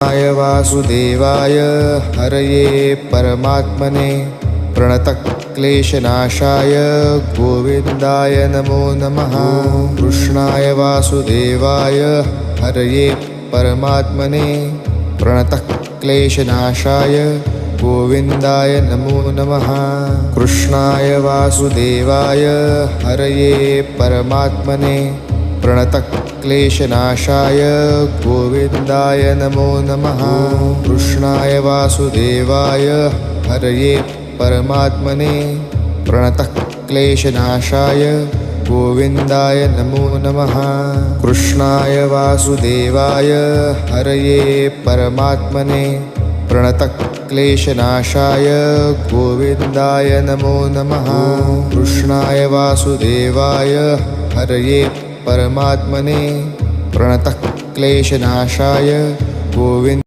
कृष्णाय वासुदेवाय हरये परमात्मने प्रणतक्लेशनाशाय गोविन्दाय नमो नमः। कृष्णाय वासुदेवाय हरये परमात्मने प्रणतक्लेशनाशाय गोविन्दाय नमो नमः। कृष्णाय वासुदेवाय हरये परमात्मने प्रणतक्लेशनाशाय गोविन्दाय नमो नमः। कृष्णाय वासुदेवाय हरये परमात्मने प्रणतक्लेशनाशाय गोविन्दाय नमो नमः। कृष्णाय वासुदेवाय हरये परमात्मने प्रणतक्लेशनाशाय गोविन्दाय नमो नमः। कृष्णाय वासुदेवाय हरये परमात्मने प्रणतक्लेशनाशाय गोविन्द